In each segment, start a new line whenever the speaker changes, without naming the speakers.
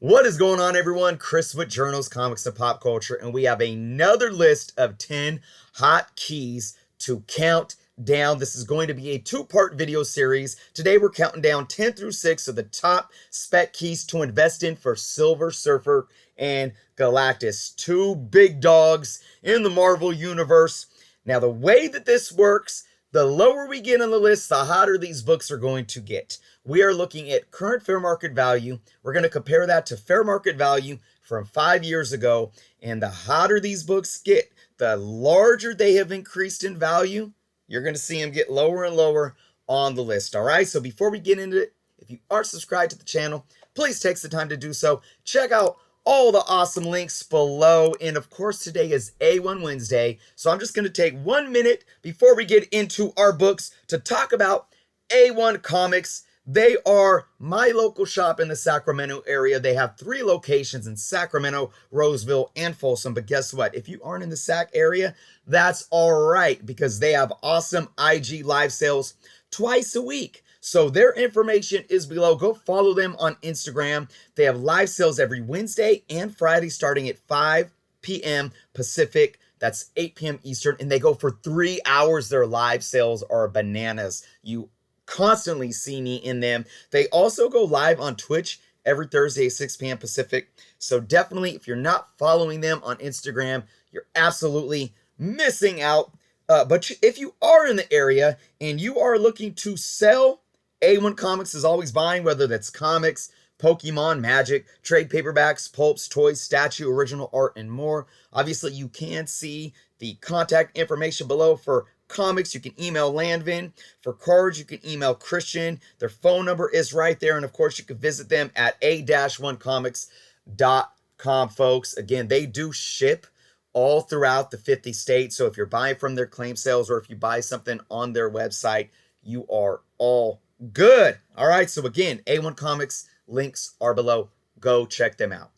What is going on, everyone? Chris with Journals, Comics, and Pop Culture, and we have another list of 10 hot keys to count down. This is going to be a two-part video series. Today, we're counting down 10 through 6 of the top spec keys to invest in for Silver Surfer and Galactus, two big dogs in the Marvel Universe. Now, the way that this works, the lower we get on the list, the hotter these books are going to get. We are looking at current fair market value. We're going to compare that to fair market value from 5 years ago. And the hotter these books get, the larger they have increased in value. You're going to see them get lower and lower on the list. All right. So before we get into it, if you aren't subscribed to the channel, please take the time to do so. Check out all the awesome links below. And of course, today is A1 Wednesday. So I'm just going to take 1 minute before we get into our books to talk about A1 Comics. They are my local shop in the Sacramento area. They have 3 locations in Sacramento, Roseville, and Folsom. But guess what? If you aren't in the Sac area, that's all right, because they have awesome IG live sales twice a week. So their information is below. Go follow them on Instagram. They have live sales every Wednesday and Friday starting at 5 p.m. Pacific. That's 8 p.m. Eastern. And they go for 3 hours. Their live sales are bananas. You constantly see me in them. They also go live on Twitch every Thursday at 6 p.m. Pacific. So definitely, if you're not following them on Instagram, you're absolutely missing out. But if you are in the area and you are looking to sell, A1 Comics is always buying, whether that's comics, Pokemon, Magic, trade paperbacks, pulps, toys, statue, original art, and more. Obviously, you can see the contact information below. For comics, you can email Landvin. For cards, you can email Christian. Their phone number is right there. And of course, you can visit them at a-1comics.com, folks. Again, they do ship all throughout the 50 states. So if you're buying from their claim sales or if you buy something on their website, you are all good. All right. So again, A1 Comics links are below. Go check them out.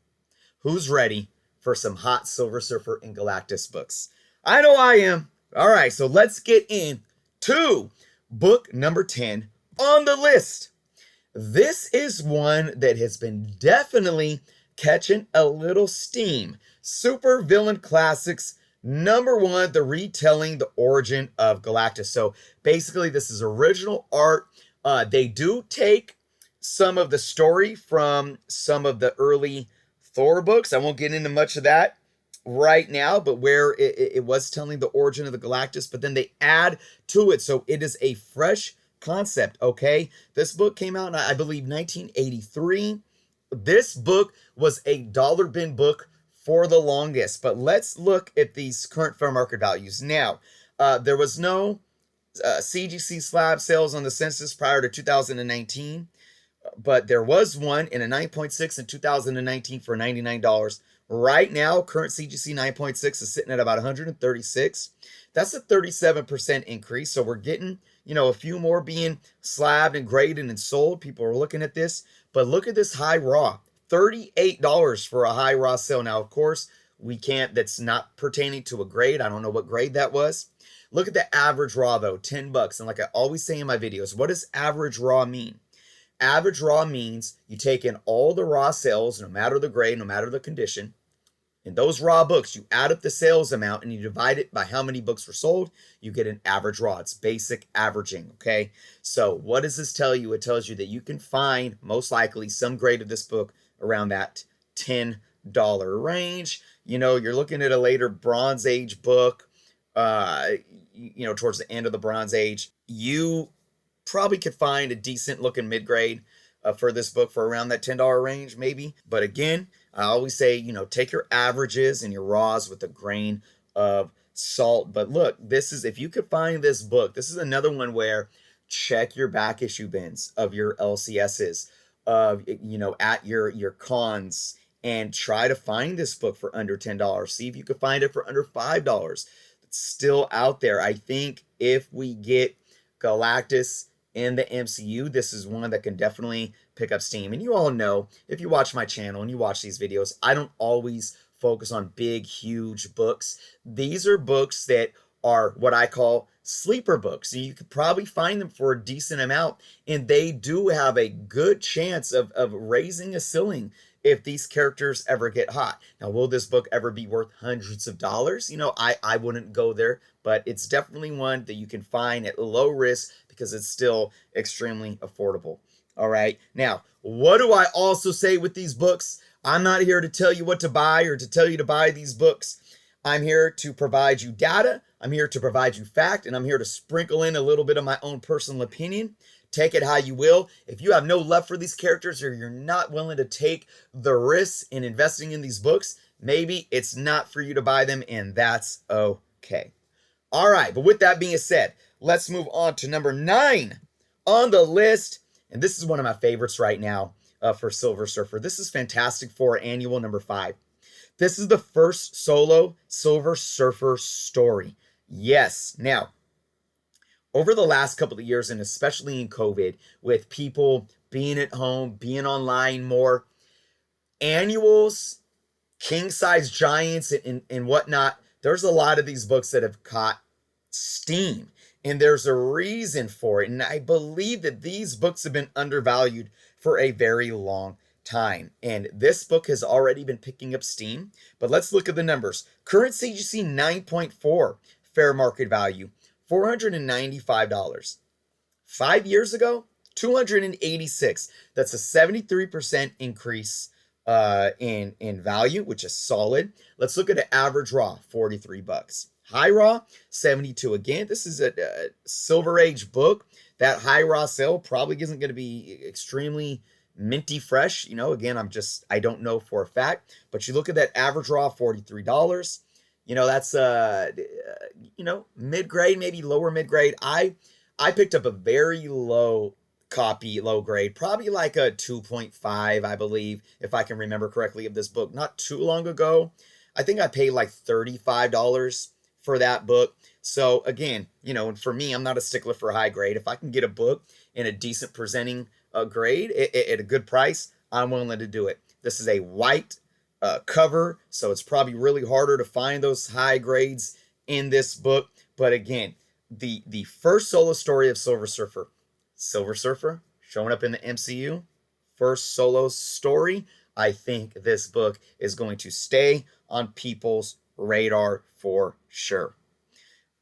Who's ready for some hot Silver Surfer and Galactus books? I know I am. All right, so let's get into book number 10 on the list. This is one that has been definitely catching a little steam. Super Villain Classics, number 1, the retelling the origin of Galactus. So basically, this is original art. They do take some of the story from some of the early Thor books. I won't get into much of that right now, but where it was telling the origin of the Galactus, but then they add to it. So it is a fresh concept, okay? This book came out in, I believe, 1983. This book was a dollar bin book for the longest, but let's look at these current fair market values. Now, there was no CGC slab sales on the census prior to 2019, but there was one in a 9.6 in 2019 for $99. Right now, current CGC 9.6 is sitting at about 136. That's a 37% increase. So we're getting, a few more being slabbed and graded and sold. People are looking at this. But look at this high raw. $38 for a high raw sale. Now, of course, we can't, that's not pertaining to a grade. I don't know what grade that was. Look at the average raw, though, $10. And like I always say in my videos, what does average raw mean? Average raw means you take in all the raw sales, no matter the grade, no matter the condition. In those raw books, you add up the sales amount and you divide it by how many books were sold. You get an average raw. It's basic averaging, okay? So what does this tell you? It tells you that you can find, most likely, some grade of this book around that $10 range. You're looking at a later Bronze Age book, towards the end of the Bronze Age. You probably could find a decent looking mid-grade for this book for around that $10 range, maybe. But again, I always say, take your averages and your raws with a grain of salt. But look, this is, if you could find this book, this is another one where check your back issue bins of your LCSs, at your cons, and try to find this book for under $10. See if you could find it for under $5. It's still out there. I think if we get Galactus in the MCU, this is one that can definitely pick up steam. And you all know, if you watch my channel and you watch these videos, I don't always focus on big, huge books. These are books that are what I call sleeper books. And you could probably find them for a decent amount. And they do have a good chance of raising a ceiling if these characters ever get hot. Now, will this book ever be worth hundreds of dollars? I wouldn't go there, but it's definitely one that you can find at low risk because it's still extremely affordable. All right. Now, what do I also say with these books? I'm not here to tell you what to buy or to tell you to buy these books. I'm here to provide you data. I'm here to provide you fact, and I'm here to sprinkle in a little bit of my own personal opinion. Take it how you will. If you have no love for these characters or you're not willing to take the risks in investing in these books, maybe it's not for you to buy them, and that's okay. All right, but with that being said, let's move on to number 9 on the list. And this is one of my favorites right now for Silver Surfer. This is Fantastic Four Annual number 5. This is the first solo Silver Surfer story. Yes. Now, over the last couple of years, and especially in COVID, with people being at home, being online more, annuals, king-size giants, and whatnot, there's a lot of these books that have caught steam. And there's a reason for it. And I believe that these books have been undervalued for a very long time. And this book has already been picking up steam. But let's look at the numbers. Current CGC 9.4 fair market value, $495. 5 years ago, $286. That's a 73% increase in value, which is solid. Let's look at an average raw, $43. High raw, $72. Again, this is a Silver Age book. That high raw sale probably isn't going to be extremely minty fresh. Again, I don't know for a fact. But you look at that average raw, $43. That's mid-grade, maybe lower mid-grade. I picked up a very low copy, low grade, probably like a 2.5, I believe, if I can remember correctly, of this book not too long ago. I think I paid like $35 for that book. So again, for me, I'm not a stickler for a high grade. If I can get a book in a decent presenting grade at a good price, I'm willing to do it. This is a white cover, so it's probably really harder to find those high grades in this book. But again, the first solo story of Silver Surfer showing up in the MCU, first solo story. I think this book is going to stay on people's radar for sure.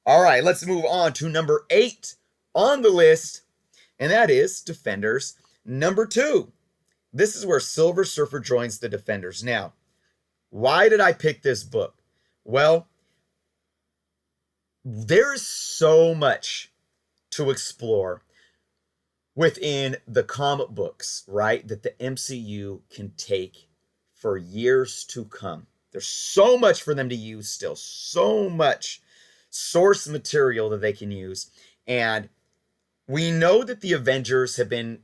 All right, let's move on to number 8 on the list, and that is Defenders number 2. This is where Silver Surfer joins the Defenders. Now, why did I pick this book? Well, there's so much to explore within the comic books, right, that the MCU can take for years to come. There's so much for them to use still, so much source material that they can use. And we know that the Avengers have been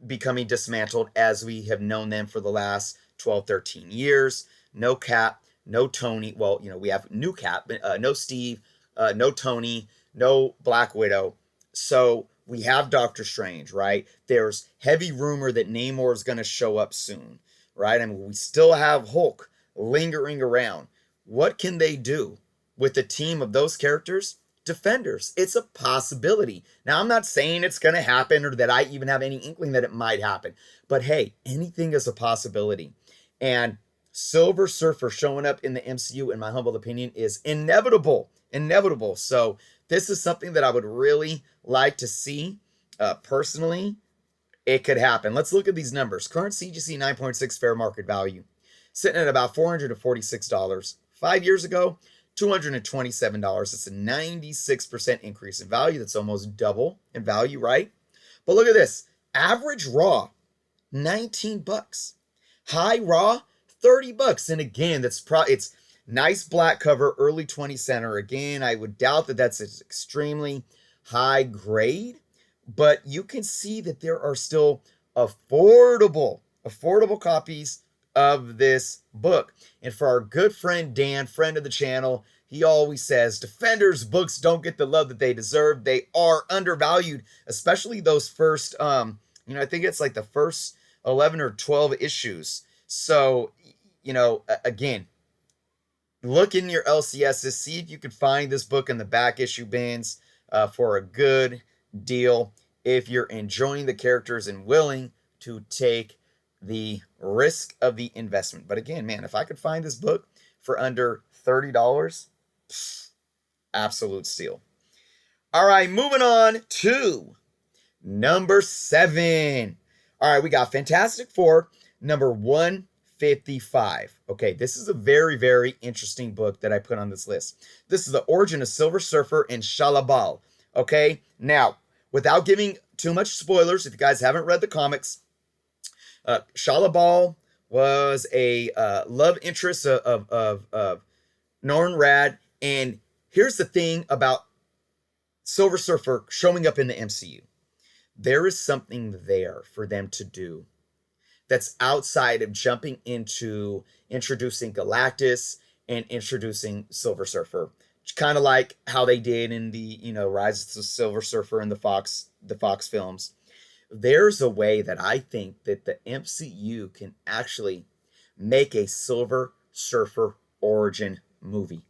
becoming dismantled as we have known them for the last 12, 13 years. No Cap, no Tony. Well, we have new Cap, no Steve, no Tony, no Black Widow. So we have Doctor Strange, right? There's heavy rumor that Namor is going to show up soon, right? I mean, we still have Hulk lingering around. What can they do with a team of those characters? Defenders. It's a possibility. Now, I'm not saying it's going to happen or that I even have any inkling that it might happen. But hey, anything is a possibility. And Silver Surfer showing up in the MCU, in my humble opinion, is inevitable. Inevitable. So this is something that I would really like to see. Personally, it could happen. Let's look at these numbers. Current CGC 9.6 fair market value, sitting at about $446. 5 years ago, $227. That's a 96% increase in value. That's almost double in value, right? But look at this. Average raw, $19. High raw, $30. And again, it's nice black cover, early 20 center. Again, I would doubt that that's extremely high grade, but you can see that there are still affordable copies of this book. And for our good friend Dan, friend of the channel, he always says Defenders books don't get the love that they deserve. They are undervalued, especially those first I think it's like the first 11 or 12 issues. So, again, look in your LCSs, see if you can find this book in the back issue bins for a good deal if you're enjoying the characters and willing to take the risk of the investment. But again, man, if I could find this book for under $30, absolute steal. All right, moving on to number 7. All right, we got Fantastic Four, number 155. Okay, this is a very, very interesting book that I put on this list. This is the origin of Silver Surfer and Shalabal. Okay, now, without giving too much spoilers, if you guys haven't read the comics, Shalabal was a love interest of Norrin Rad. And here's the thing about Silver Surfer showing up in the MCU. There is something there for them to do that's outside of jumping into introducing Galactus and introducing Silver Surfer. Kind of like how they did in the, Rise of the Silver Surfer in the Fox films. There's a way that I think that the MCU can actually make a Silver Surfer origin movie.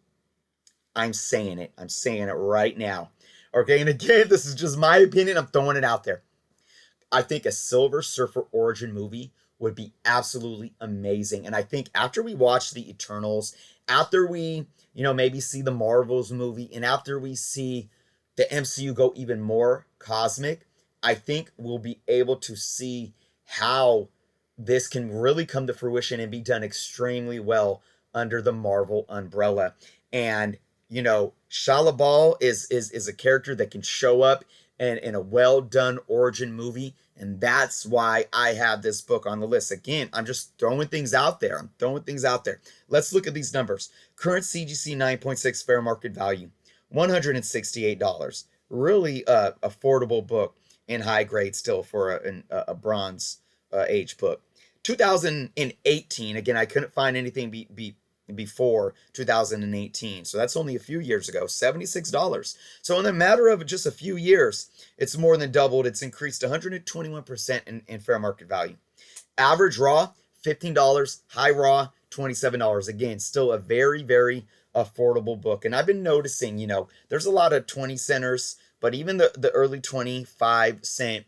I'm saying it. I'm saying it right now. Okay, and again, this is just my opinion. I'm throwing it out there. I think a Silver Surfer origin movie would be absolutely amazing. And I think after we watch the Eternals, after we, maybe see the Marvels movie, and after we see the MCU go even more cosmic, I think we'll be able to see how this can really come to fruition and be done extremely well under the Marvel umbrella. And, Shalabal is a character that can show up in a well-done origin movie, and that's why I have this book on the list. Again, I'm just throwing things out there. Let's look at these numbers. Current CGC 9.6 fair market value, $168. Really affordable book in high grade still for a bronze age book. 2018, again, I couldn't find anything before 2018, so that's only a few years ago. $76. So in a matter of just a few years, it's more than doubled. It's increased 121% in fair market value. Average raw $15, high raw $27. Again, still a very, very affordable book. And I've been noticing, there's a lot of 20 centers, but even the early 25-cent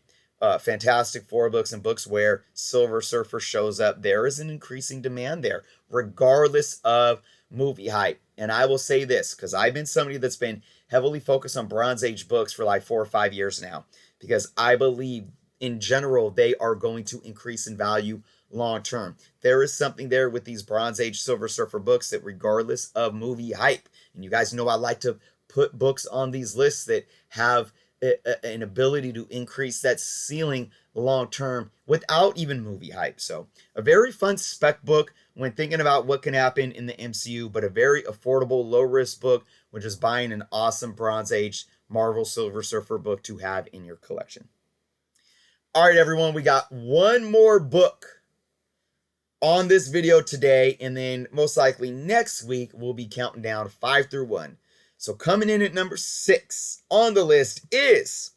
Fantastic Four books and books where Silver Surfer shows up, there is an increasing demand there, regardless of movie hype. And I will say this, because I've been somebody that's been heavily focused on Bronze Age books for like 4 or 5 years now, because I believe in general they are going to increase in value long term. There is something there with these Bronze Age Silver Surfer books that regardless of movie hype, and you guys know I like to put books on these lists that have an ability to increase that ceiling long term without even movie hype. So a very fun spec book when thinking about what can happen in the MCU, but a very affordable, low risk book when just buying an awesome Bronze Age Marvel Silver Surfer book to have in your collection. All right, everyone, we got one more book on this video today, and then most likely next week we'll be counting down 5 through 1. So coming in at number 6 on the list is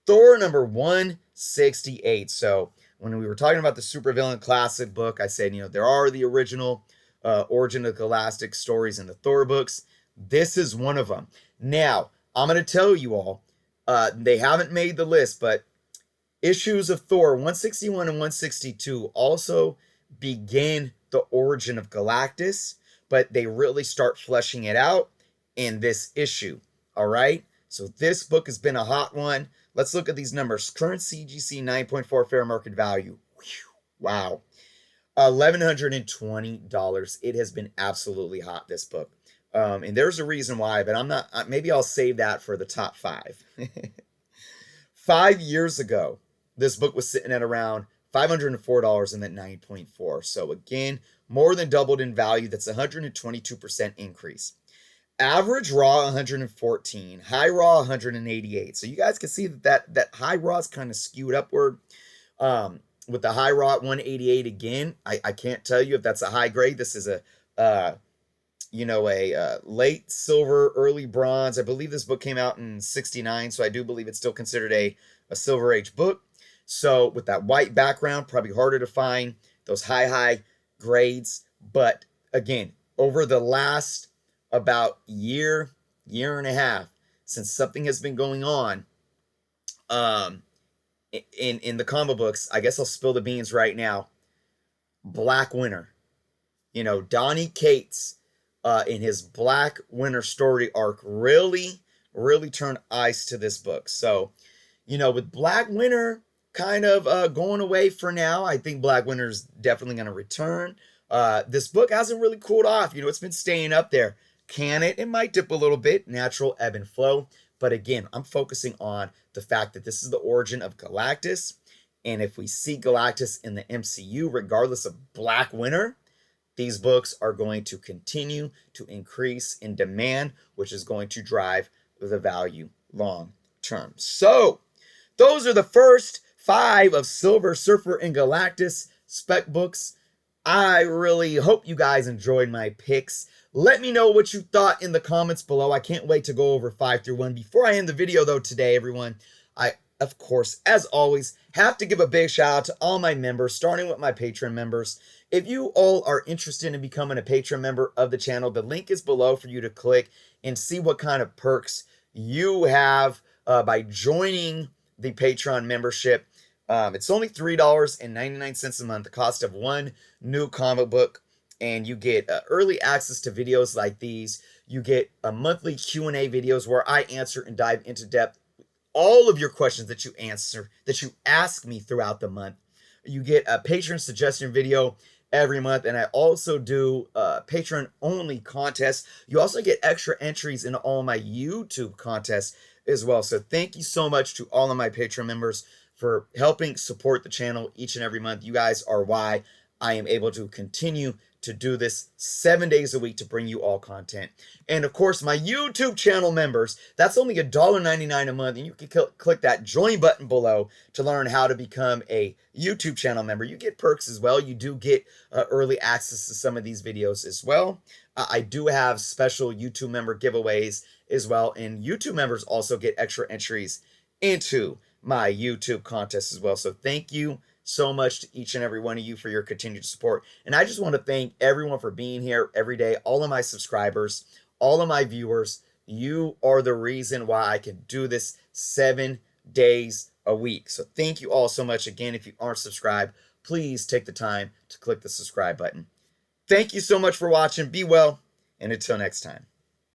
Thor number 168. So when we were talking about the Supervillain Classic book, I said, there are the original Origin of Galactic stories in the Thor books. This is one of them. Now, I'm going to tell you all, they haven't made the list, but issues of Thor 161 and 162 also begin the origin of Galactus, but they really start fleshing it out in this issue. All right, so this book has been a hot one. Let's look at these numbers. Current CGC 9.4 fair market value. Wow, $1,120. It has been absolutely hot, this book, and there's a reason why, but I'm not, maybe I'll save that for the top 5. 5 years ago this book was sitting at around $504 in that 9.4. So again, more than doubled in value. That's 122% increase. Average raw 114, high raw 188. So you guys can see that high raw is kind of skewed upward. With the high raw at 188 again, I can't tell you if that's a high grade. This is a late silver, early bronze. I believe this book came out in 69, so I do believe it's still considered a Silver Age book. So with that white background, probably harder to find those high grades. But again, over the last about year and a half, since something has been going on in the comic books, I guess I'll spill the beans right now. Black Winter. You know, Donnie Cates in his Black Winter story arc really, really turned eyes to this book. So, you know, with Black Winter kind of going away for now, I think Black Winter's definitely going to return. This book hasn't really cooled off. You know, it's been staying up there. Can it? It might dip a little bit, natural ebb and flow. But again, I'm focusing on the fact that this is the origin of Galactus. And if we see Galactus in the MCU, regardless of Black Winter, these books are going to continue to increase in demand, which is going to drive the value long term. So, those are the first 5 of Silver Surfer and Galactus spec books. I really hope you guys enjoyed my picks. Let me know what you thought in the comments below. I can't wait to go over 5 through 1. Before I end the video, though, today, everyone, I, of course, as always, have to give a big shout out to all my members, starting with my Patreon members. If you all are interested in becoming a Patreon member of the channel, the link is below for you to click and see what kind of perks you have by joining the Patreon membership. It's only $3.99 a month, the cost of one new comic book, and you get early access to videos like these. You get a monthly Q&A videos where I answer and dive into depth all of your questions that you ask me throughout the month. You get a patron suggestion video every month, and I also do patron only contests. You also get extra entries in all my YouTube contests as well. So thank you so much to all of my Patreon members for helping support the channel each and every month. You guys are why I am able to continue to do this 7 days a week to bring you all content. And of course, my YouTube channel members, that's only $1.99 a month, and you can click that join button below to learn how to become a YouTube channel member. You get perks as well. You do get early access to some of these videos as well. I do have special YouTube member giveaways as well, and YouTube members also get extra entries into my YouTube contest as well. So thank you so much to each and every one of you for your continued support. And I just want to thank everyone for being here every day, all of my subscribers, all of my viewers. You are the reason why I can do this 7 days a week. So thank you all so much. Again, if you aren't subscribed, please take the time to click the subscribe button. Thank you so much for watching. Be well, and until next time.